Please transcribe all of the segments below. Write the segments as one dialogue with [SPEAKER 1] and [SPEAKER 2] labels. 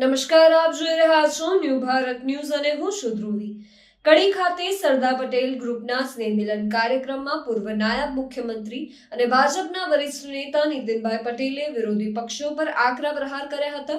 [SPEAKER 1] નમસ્કાર, આપ જોઈ રહ્યા છો ન્યૂ ભારત ન્યૂઝ અને હું છું ધ્રુવી। કડી ખાતે સરદાર પટેલ ગ્રુપના સ્નેહ મિલન કાર્યક્રમમાં પૂર્વ નાયબ મુખ્યમંત્રી અને ભાજપના વરિષ્ઠ નેતા નીતિનભાઈ પટેલે વિરોધી પક્ષો પર આકરા પ્રહાર કર્યા હતા।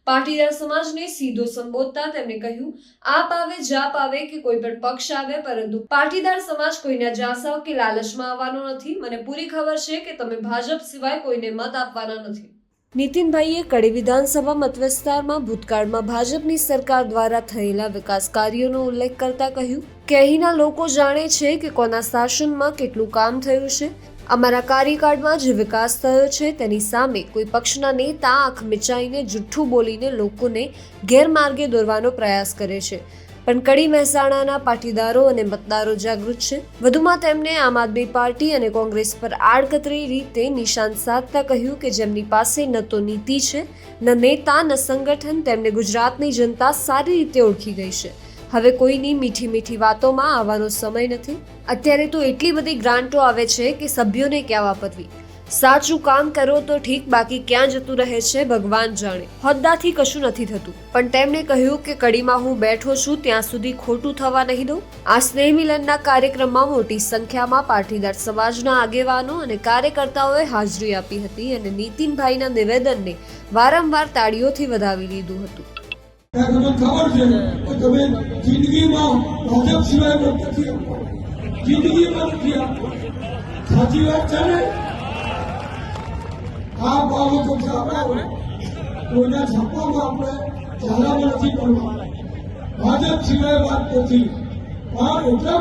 [SPEAKER 1] પાટીદાર સમાજને સીધો સંબોધતા તેમણે કહ્યું, આપ આવે જાપ આવે કે કોઈ પણ પક્ષ આવે, પરંતુ પાટીદાર સમાજ કોઈના જાસા કે લાલચમાં આવવાનો નથી। મને પૂરી ખબર છે કે તમે ભાજપ સિવાય કોઈને મત આપવાના નથી। નીતિનભાઈએ કડી વિધાનસભા મતવિસ્તારમાં ભૂતકાળમાં ભાજપની સરકાર દ્વારા થયેલા વિકાસ કાર્યોનો ઉલ્લેખ કરતા કહ્યું કે અહીંના લોકો જાણે છે કે કોના શાસનમાં કેટલું કામ થયું છે। અમારા કાર્યકાળમાં જે વિકાસ થયો છે તેની સામે કોઈ પક્ષના નેતા આંખ મિચાઈને જુઠ્ઠું બોલીને લોકોને ગેરમાર્ગે દોરવાનો પ્રયાસ કરે છે, પણ કડી મહેસાણાના પાટીદારો અને મતદારો જાગૃત છે। વધુમાં તેમણે આમ આદમી પાર્ટી અને કોંગ્રેસ પર આડકતરી રીતે નિશાન સાધતા કહ્યું કે જેમની પાસે ન તો નીતિ છે, ન નેતા, ન સંગઠન, તેમને ગુજરાતની જનતા સારી રીતે ઓળખી ગઈ છે। હવે કોઈની મીઠી મીઠી વાતોમાં આવવાનો સમય નથી। અત્યારે તો એટલી બધી ગ્રાન્ટો આવે છે કે સભ્યોને ક્યાં વાપરવી। સાચું કામ કરો તો ઠીક, બાકી ક્યાં જતું રહે છે ભગવાન જાણે। હોદ્દાથી કશું નથી થતું। પણ તેમણે કહ્યું કે કડીમાં હું બેઠો છું ત્યાં સુધી ખોટું થવા નહીં દઉં। આ સ્નેહ મિલનના કાર્યક્રમમાં મોટી સંખ્યામાં પાટીદાર સમાજના આગેવાનો અને કાર્યકર્તાઓએ હાજરી આપી હતી અને નીતિનભાઈના નિવેદનને વારંવાર તાળીઓથી વધાવી લીધું હતું।
[SPEAKER 2] તમને ખબર છે કે તમે જિંદગીમાં ભાજપ સિવાય નથી આપવા, જિંદગીમાં નથી આપવા। સાચી વાત છે ને? આ બાબતો છે, આપણે કોઈના છાપવામાં આપણે ઝાલામાં નથી પડવા, ભાજપ સિવાય વાત નથી। પણ એટલા